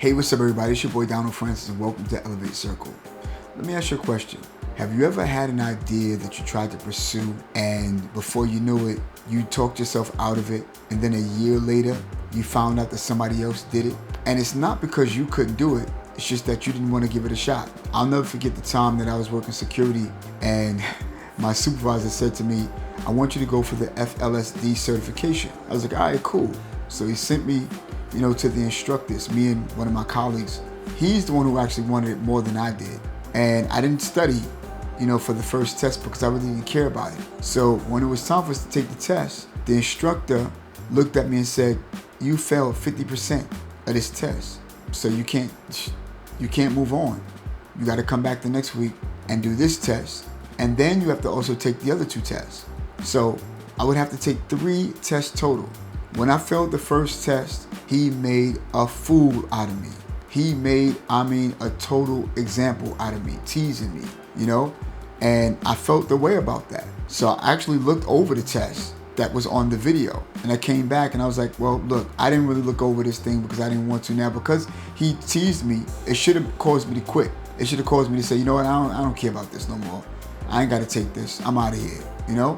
Hey, what's up everybody? It's your boy Donald Francis and welcome to Elevate Circle. Let me ask you a question. Have you ever had an idea that you tried to pursue and before you knew it, you talked yourself out of it and then a year later, you found out that somebody else did it? And it's not because you couldn't do it, it's just that you didn't want to give it a shot. I'll never forget the time that I was working security and my supervisor said to me, I want you to go for the FLSD certification. I was like, all right, cool. So he sent me to the instructors, me and one of my colleagues. He's the one who actually wanted it more than I did. And I didn't study, for the first test because I really didn't care about it. So when it was time for us to take the test, the instructor looked at me and said, you failed 50% of this test. So you can't move on. You got to come back the next week and do this test. And then you have to also take the other 2 tests. So I would have to take 3 tests total. When I failed the first test, he made a fool out of me. He made, a total example out of me, teasing me, and I felt the way about that. So I actually looked over the test that was on the video and I came back and I was like, well, look, I didn't really look over this thing because I didn't want to. Now, because he teased me, it should have caused me to quit. It should have caused me to say, you know what, I don't care about this no more. I ain't got to take this. I'm out of here,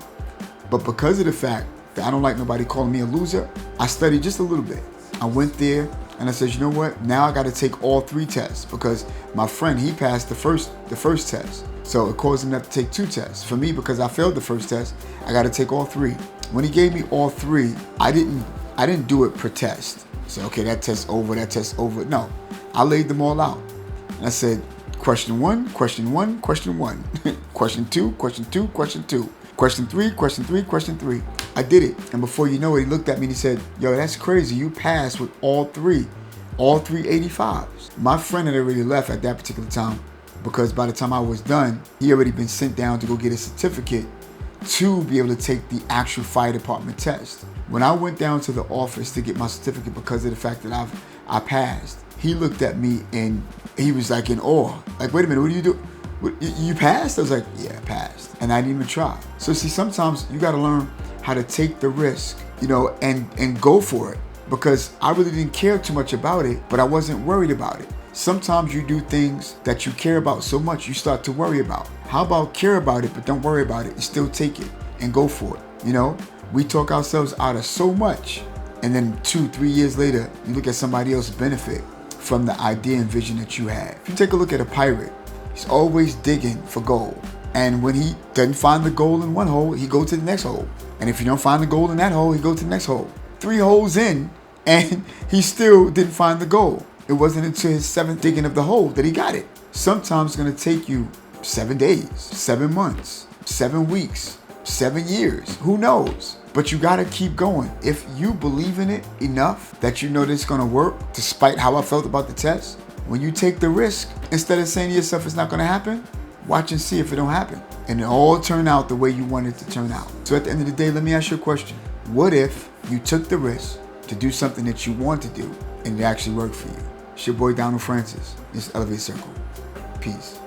But because of the fact that I don't like nobody calling me a loser, I studied just a little bit. I went there and I said, you know what? Now I got to take all 3 tests because my friend, he passed the first test. So it caused him to have to take 2 tests. For me, because I failed the first test, I got to take all 3. When he gave me all 3, I didn't do it per test. So, okay, that test over, that test over. No, I laid them all out. And I said, question 1, question 1, question 1. Question 2, question 2, question 2. Question 3, question 3, question 3. I did it. And before you know it, he looked at me and he said, yo, that's crazy. You passed with all 3 85s. My friend had already left at that particular time because by the time I was done, he already been sent down to go get a certificate to be able to take the actual fire department test. When I went down to the office to get my certificate because of the fact that I passed, he looked at me and he was like in awe. Like, wait a minute, what do you do? You passed? I was like, yeah, I passed. And I didn't even try. So see, sometimes you got to learn how to take the risk, and go for it. Because I really didn't care too much about it, but I wasn't worried about it. Sometimes you do things that you care about so much, you start to worry about. How about care about it, but don't worry about it and still take it and go for it, We talk ourselves out of so much. And then 2-3 years later, you look at somebody else benefit from the idea and vision that you had. If you take a look at a pirate, he's always digging for gold. And when he doesn't find the gold in one hole, he goes to the next hole. And if you don't find the gold in that hole, he goes to the next hole. 3 holes in, and he still didn't find the gold. It wasn't until his 7th digging of the hole that he got it. Sometimes it's going to take you 7 days, 7 months, 7 weeks, 7 years. Who knows? But you got to keep going. If you believe in it enough that you know that it's going to work, despite how I felt about the test, when you take the risk, instead of saying to yourself it's not going to happen, watch and see if it don't happen. And it all turn out the way you want it to turn out. So at the end of the day, let me ask you a question. What if you took the risk to do something that you want to do and it actually worked for you? It's your boy Donald Francis. It's Elevate Circle. Peace.